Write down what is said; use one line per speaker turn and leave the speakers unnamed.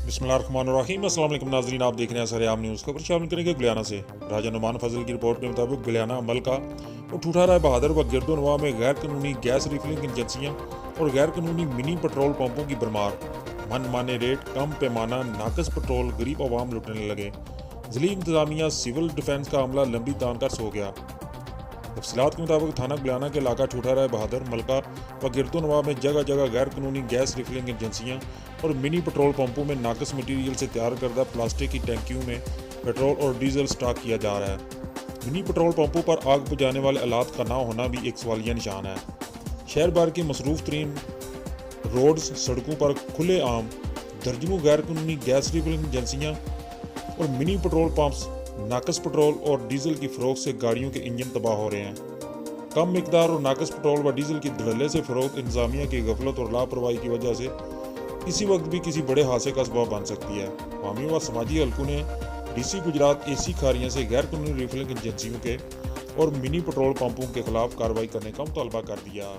बिस्मिल्लाहिर्रहमानिर्रहीम। अस्सलाम वालेकुम नाज़रीन, आप देख रहे हैं सरेआम न्यूज़। खबर शामिल करेंगे गुलियाना से। राजा नुमान फजल की रिपोर्ट के मुताबिक गुलियाना अमल का और ठूठा राय बहादुर व गिरदोनवा में गैर कानूनी गैस रिफिलिंग एजेंसियाँ और गैर कानूनी मिनी पेट्रोल पंपों की भरमार। मन माने रेट, कम पैमाना, नाकस पेट्रोल, गरीब आवाम लुटने लगे। ज़िली इंतजामिया सिविल डिफेंस का अमला लंबी तान कर सो गया। तफसीलात के मुताबिक थाना गुलियाना के इलाका ठूठा राय बहादुर, मलका व गिरदोनवा में जगह जगह गैर कानूनी गैस रिफिलिंग एजेंसियाँ और मिनी पेट्रोल पंपों में नाकस मटीरियल से तैयार करदा प्लास्टिक की टैंकियों में पेट्रोल और डीजल स्टॉक किया जा रहा है। मिनी पेट्रोल पंपों पर आग बुझाने वाले आलात का ना होना भी एक सवालिया निशान है। शहर भर की मसरूफ तरीन रोड्स, सड़कों पर खुले आम दर्जनों गैर कानूनी गैस रिफिलिंग एजेंसियाँ और मिनी पेट्रोल पंप्स नाकस पेट्रोल और डीजल की फरोख्त से गाड़ियों के इंजन तबाह हो रहे हैं। कम मिकदार और नाकस पेट्रोल व डीजल की धड़ल्ले से फरोख्त इंतजामिया की गफलत और लापरवाही की वजह से किसी वक्त भी किसी बड़े हादसे का सबब बन सकती है। अवामी व समाजी हलकों ने डीसी गुजरात AC खारियां से गैर कानूनी रिफिलिंग एजेंसियों के और मिनी पेट्रोल पंपों के खिलाफ कार्रवाई करने का मुतालबा कर दिया।